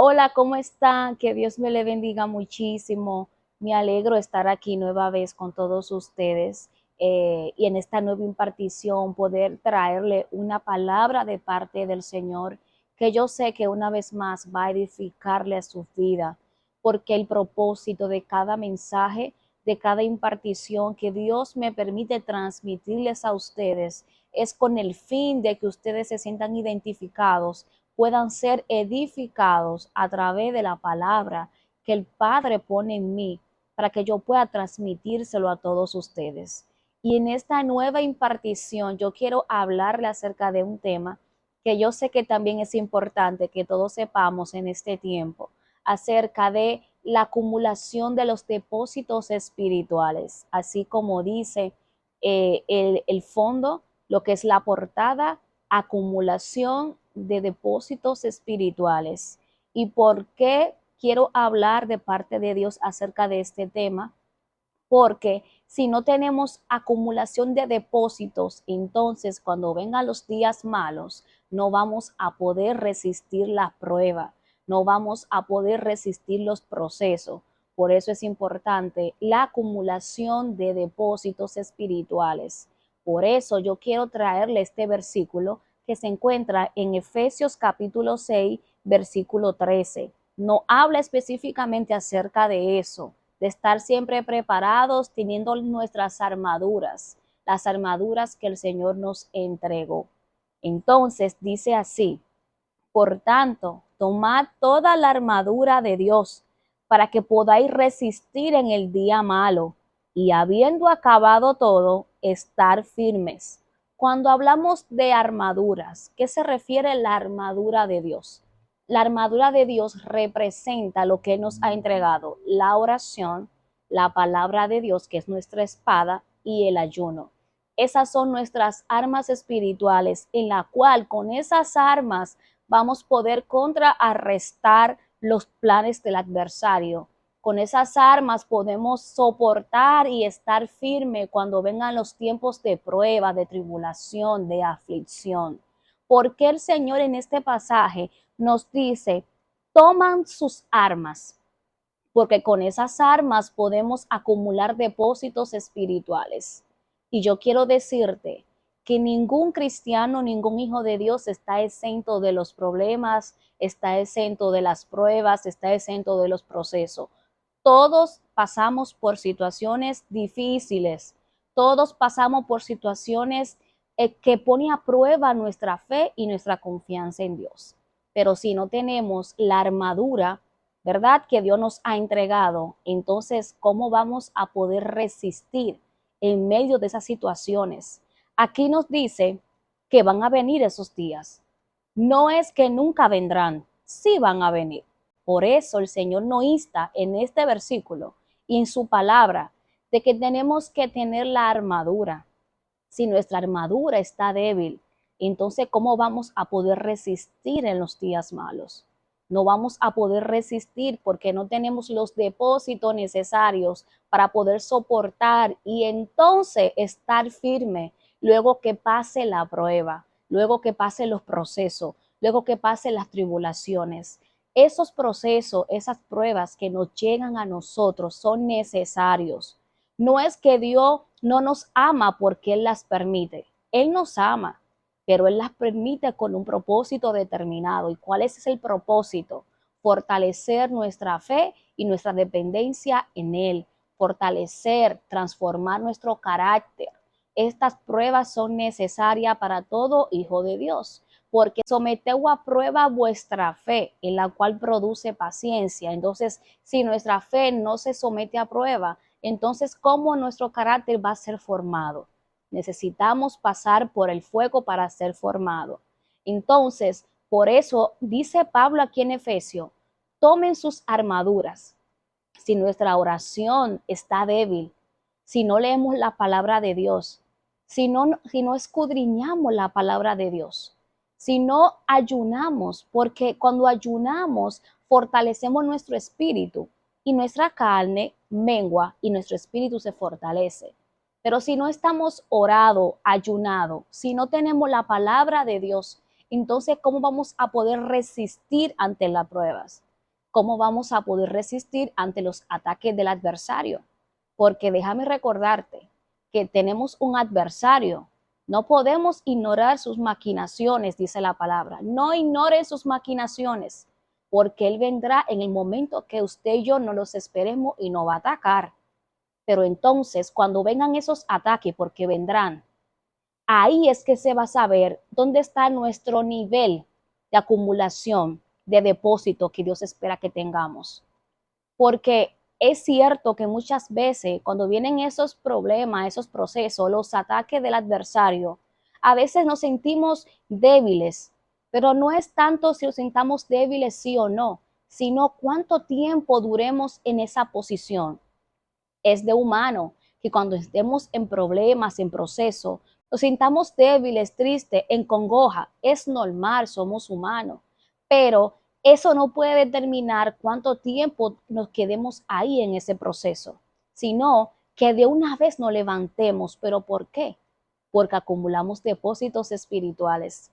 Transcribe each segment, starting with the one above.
Hola, ¿cómo están? Que Dios me le bendiga muchísimo. Me alegro estar aquí nueva vez con todos ustedes y en esta nueva impartición poder traerle una palabra de parte del Señor que yo sé que una vez más va a edificarle a su vida, porque el propósito de cada mensaje, de cada impartición que Dios me permite transmitirles a ustedes es con el fin de que ustedes se sientan identificados, puedan ser edificados a través de la palabra que el Padre pone en mí para que yo pueda transmitírselo a todos ustedes. Y en esta nueva impartición yo quiero hablarle acerca de un tema que yo sé que también es importante que todos sepamos en este tiempo, acerca de la acumulación de los depósitos espirituales, así como dice el fondo, lo que es la portada, acumulación de depósitos espirituales. ¿Y por qué quiero hablar de parte de Dios acerca de este tema? Porque si no tenemos acumulación de depósitos, entonces cuando vengan los días malos, no vamos a poder resistir la prueba, no vamos a poder resistir los procesos. Por eso es importante la acumulación de depósitos espirituales. Por eso yo quiero traerle este versículo que se encuentra en Efesios capítulo 6, versículo 13. No habla específicamente acerca de eso, de estar siempre preparados, teniendo nuestras armaduras, las armaduras que el Señor nos entregó. Entonces dice así: por tanto, tomad toda la armadura de Dios para que podáis resistir en el día malo y habiendo acabado todo, estar firmes. Cuando hablamos de armaduras, ¿qué se refiere la armadura de Dios? La armadura de Dios representa lo que nos ha entregado: la oración, la palabra de Dios, que es nuestra espada, y el ayuno. Esas son nuestras armas espirituales, en la cual con esas armas vamos a poder contrarrestar los planes del adversario. Con esas armas podemos soportar y estar firme cuando vengan los tiempos de prueba, de tribulación, de aflicción. Porque el Señor en este pasaje nos dice: toman sus armas, porque con esas armas podemos acumular depósitos espirituales. Y yo quiero decirte que ningún cristiano, ningún hijo de Dios está exento de los problemas, está exento de las pruebas, está exento de los procesos. Todos pasamos por situaciones difíciles, todos pasamos por situaciones que ponen a prueba nuestra fe y nuestra confianza en Dios. Pero si no tenemos la armadura, ¿verdad?, que Dios nos ha entregado, entonces, ¿cómo vamos a poder resistir en medio de esas situaciones? Aquí nos dice que van a venir esos días. No es que nunca vendrán, sí van a venir. Por eso el Señor nos insta en este versículo y en su palabra de que tenemos que tener la armadura. Si nuestra armadura está débil, entonces ¿cómo vamos a poder resistir en los días malos? No vamos a poder resistir porque no tenemos los depósitos necesarios para poder soportar y entonces estar firme luego que pase la prueba, luego que pase los procesos, luego que pase las tribulaciones. Esos procesos, esas pruebas que nos llegan a nosotros son necesarios. No es que Dios no nos ama porque Él las permite. Él nos ama, pero Él las permite con un propósito determinado. ¿Y cuál es el propósito? Fortalecer nuestra fe y nuestra dependencia en Él. Fortalecer, transformar nuestro carácter. Estas pruebas son necesarias para todo hijo de Dios, porque someteu a prueba vuestra fe, en la cual produce paciencia. Entonces, si nuestra fe no se somete a prueba, entonces, ¿cómo nuestro carácter va a ser formado? Necesitamos pasar por el fuego para ser formado. Entonces, por eso dice Pablo aquí en Efesios: tomen sus armaduras. Si nuestra oración está débil, si no leemos la palabra de Dios, si no escudriñamos la palabra de Dios, si no ayunamos, porque cuando ayunamos fortalecemos nuestro espíritu y nuestra carne mengua y nuestro espíritu se fortalece. Pero si no estamos orado, ayunado, si no tenemos la palabra de Dios, entonces ¿cómo vamos a poder resistir ante las pruebas? ¿cómo vamos a poder resistir ante los ataques del adversario? Porque déjame recordarte que tenemos un adversario. No podemos ignorar sus maquinaciones, dice la palabra. No ignoren sus maquinaciones, porque Él vendrá en el momento que usted y yo no los esperemos y nos va a atacar. Pero entonces, cuando vengan esos ataques, porque vendrán, ahí es que se va a saber dónde está nuestro nivel de acumulación de depósito que Dios espera que tengamos. Porque es cierto que muchas veces cuando vienen esos problemas, esos procesos, los ataques del adversario, a veces nos sentimos débiles, pero no es tanto si nos sintamos débiles sí o no, sino cuánto tiempo duremos en esa posición. Es de humano que cuando estemos en problemas, en proceso, nos sintamos débiles, tristes, en congoja. Es normal, somos humanos, pero eso no puede determinar cuánto tiempo nos quedemos ahí en ese proceso, sino que de una vez nos levantemos. ¿Pero por qué? Porque acumulamos depósitos espirituales.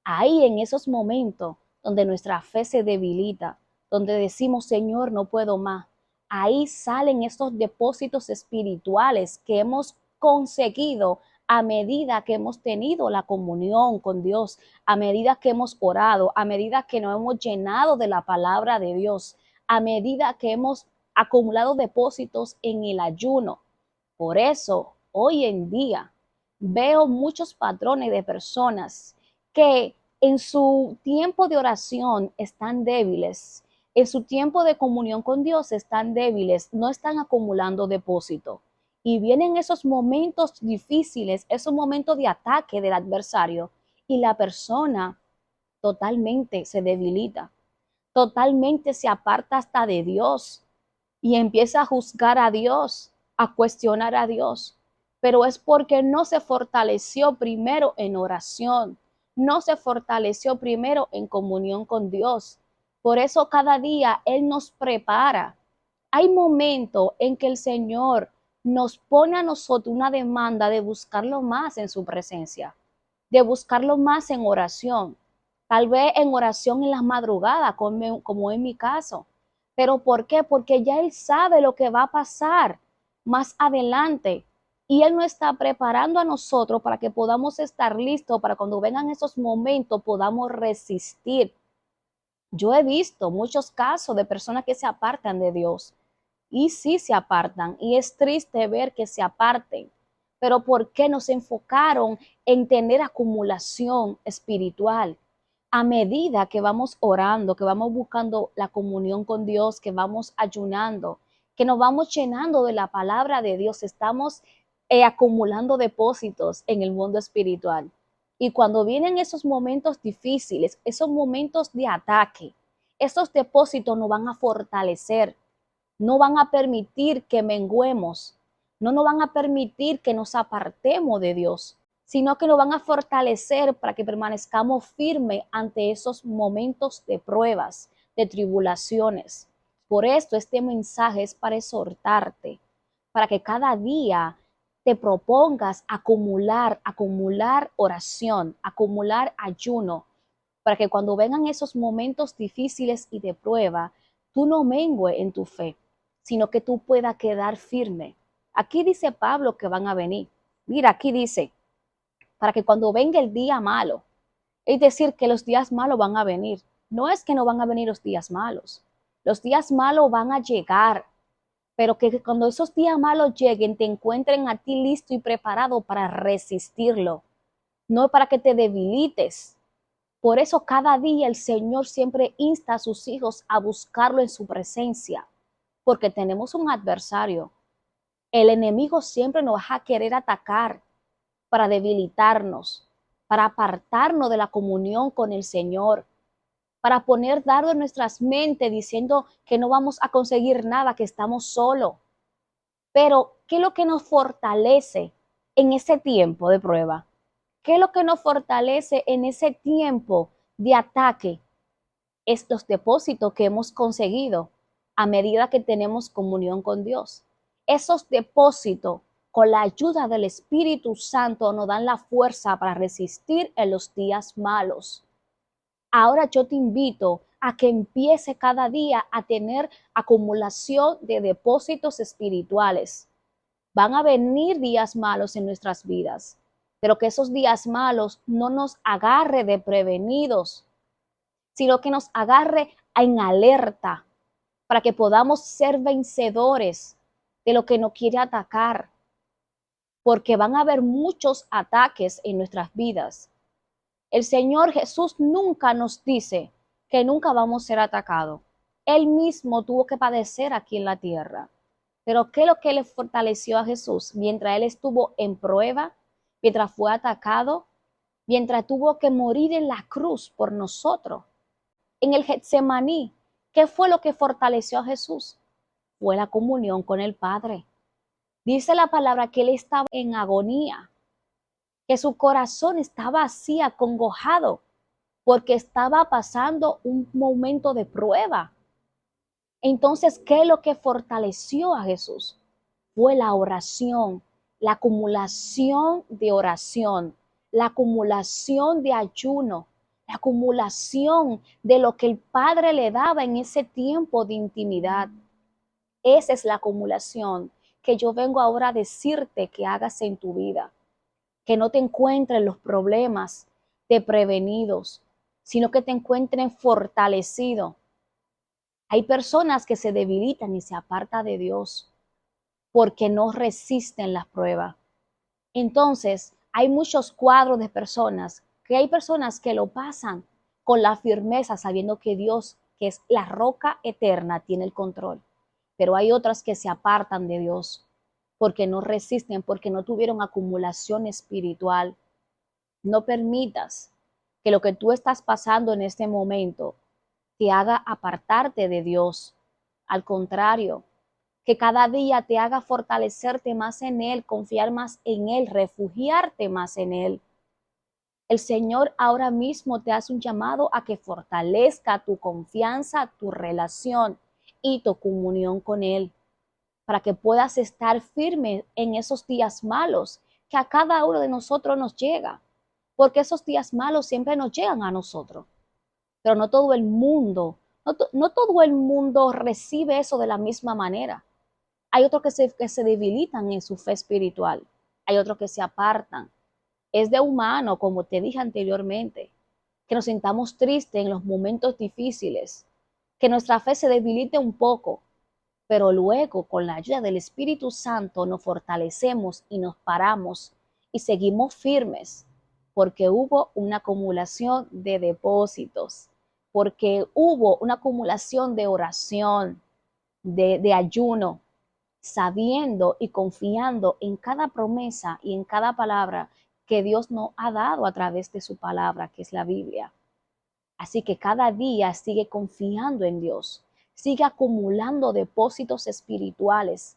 Ahí en esos momentos donde nuestra fe se debilita, donde decimos, Señor, no puedo más, ahí salen estos depósitos espirituales que hemos conseguido a medida que hemos tenido la comunión con Dios, a medida que hemos orado, a medida que nos hemos llenado de la palabra de Dios, a medida que hemos acumulado depósitos en el ayuno. Por eso, hoy en día, veo muchos patrones de personas que en su tiempo de oración están débiles, en su tiempo de comunión con Dios están débiles, no están acumulando depósito. Y vienen esos momentos difíciles, esos momentos de ataque del adversario, y la persona totalmente se debilita, totalmente se aparta hasta de Dios y empieza a juzgar a Dios, a cuestionar a Dios. Pero es porque no se fortaleció primero en oración, no se fortaleció primero en comunión con Dios. Por eso cada día Él nos prepara. Hay momentos en que el Señor nos pone a nosotros una demanda de buscarlo más en su presencia, de buscarlo más en oración, tal vez en oración en las madrugadas, como en mi caso. ¿Pero por qué? Porque ya Él sabe lo que va a pasar más adelante y Él nos está preparando a nosotros para que podamos estar listos para cuando vengan esos momentos podamos resistir. Yo he visto muchos casos de personas que se apartan de Dios y sí se apartan y es triste ver que se aparten, pero ¿por qué no se enfocaron en tener acumulación espiritual? A medida que vamos orando, que vamos buscando la comunión con Dios, que vamos ayunando, que nos vamos llenando de la palabra de Dios, estamos acumulando depósitos en el mundo espiritual. Y cuando vienen esos momentos difíciles, esos momentos de ataque, esos depósitos nos van a fortalecer, no van a permitir que menguemos, no nos van a permitir que nos apartemos de Dios, sino que nos van a fortalecer para que permanezcamos firmes ante esos momentos de pruebas, de tribulaciones. Por esto este mensaje es para exhortarte, para que cada día te propongas acumular oración, acumular ayuno, para que cuando vengan esos momentos difíciles y de prueba, tú no mengue en tu fe, sino que tú puedas quedar firme. Aquí dice Pablo que van a venir. Mira, aquí dice, para que cuando venga el día malo, es decir, que los días malos van a venir. No es que no van a venir los días malos. Los días malos van a llegar, pero que cuando esos días malos lleguen, te encuentren a ti listo y preparado para resistirlo, no para que te debilites. Por eso cada día el Señor siempre insta a sus hijos a buscarlo en su presencia, porque tenemos un adversario. El enemigo siempre nos va a querer atacar para debilitarnos, para apartarnos de la comunión con el Señor, para poner dardo en nuestras mentes diciendo que no vamos a conseguir nada, que estamos solos. Pero, ¿qué es lo que nos fortalece en ese tiempo de prueba? ¿Qué es lo que nos fortalece en ese tiempo de ataque? Es los depósitos que hemos conseguido a medida que tenemos comunión con Dios. Esos depósitos, con la ayuda del Espíritu Santo, nos dan la fuerza para resistir en los días malos. Ahora yo te invito a que empiece cada día a tener acumulación de depósitos espirituales. Van a venir días malos en nuestras vidas, pero que esos días malos no nos agarre de prevenidos, sino que nos agarre en alerta para que podamos ser vencedores de lo que nos quiere atacar, porque van a haber muchos ataques en nuestras vidas. El Señor Jesús nunca nos dice que nunca vamos a ser atacados. Él mismo tuvo que padecer aquí en la tierra. Pero ¿qué es lo que le fortaleció a Jesús mientras él estuvo en prueba, mientras fue atacado, mientras tuvo que morir en la cruz por nosotros? En el Getsemaní, ¿qué fue lo que fortaleció a Jesús? Fue la comunión con el Padre. Dice la palabra que él estaba en agonía, que su corazón estaba así acongojado porque estaba pasando un momento de prueba. Entonces, ¿qué es lo que fortaleció a Jesús? Fue la oración, la acumulación de oración, la acumulación de ayuno, la acumulación de lo que el Padre le daba en ese tiempo de intimidad. Esa es la acumulación que yo vengo ahora a decirte que hagas en tu vida. Que no te encuentren los problemas de prevenidos, sino que te encuentren fortalecido. Hay personas que se debilitan y se apartan de Dios porque no resisten las pruebas. Entonces, hay muchos cuadros de personas, que hay personas que lo pasan con la firmeza, sabiendo que Dios, que es la roca eterna, tiene el control. Pero hay otras que se apartan de Dios porque no resisten, porque no tuvieron acumulación espiritual. No permitas que lo que tú estás pasando en este momento te haga apartarte de Dios. Al contrario, que cada día te haga fortalecerte más en Él, confiar más en Él, refugiarte más en Él. El Señor ahora mismo te hace un llamado a que fortalezca tu confianza, tu relación y tu comunión con Él, para que puedas estar firme en esos días malos que a cada uno de nosotros nos llega, porque esos días malos siempre nos llegan a nosotros, pero no todo el mundo, no todo el mundo recibe eso de la misma manera. Hay otros que se debilitan en su fe espiritual, hay otros que se apartan. Es de humano, como te dije anteriormente, que nos sintamos tristes en los momentos difíciles, que nuestra fe se debilite un poco, pero luego con la ayuda del Espíritu Santo nos fortalecemos y nos paramos y seguimos firmes, porque hubo una acumulación de depósitos, porque hubo una acumulación de oración, de ayuno, sabiendo y confiando en cada promesa y en cada palabra que Dios nos ha dado a través de su palabra, que es la Biblia. Así que cada día sigue confiando en Dios, sigue acumulando depósitos espirituales.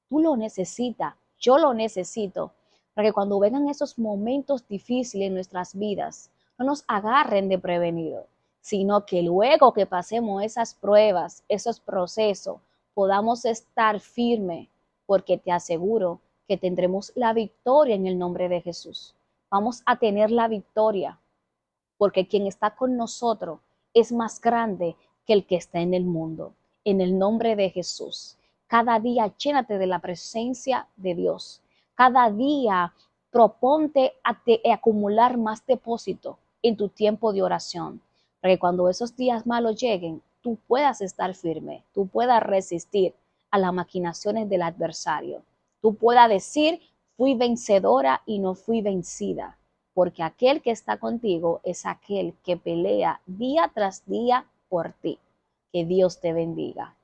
Tú lo necesitas, yo lo necesito, para que cuando vengan esos momentos difíciles en nuestras vidas, no nos agarren de prevenido, sino que luego que pasemos esas pruebas, esos procesos, podamos estar firmes, porque te aseguro que tendremos la victoria en el nombre de Jesús. Vamos a tener la victoria, porque quien está con nosotros es más grande que el que está en el mundo. En el nombre de Jesús, cada día llénate de la presencia de Dios. Cada día proponte a acumular más depósito en tu tiempo de oración, para que cuando esos días malos lleguen, tú puedas estar firme, tú puedas resistir a las maquinaciones del adversario. Tú puedas decir, fui vencedora y no fui vencida, porque aquel que está contigo es aquel que pelea día tras día por ti. Que Dios te bendiga.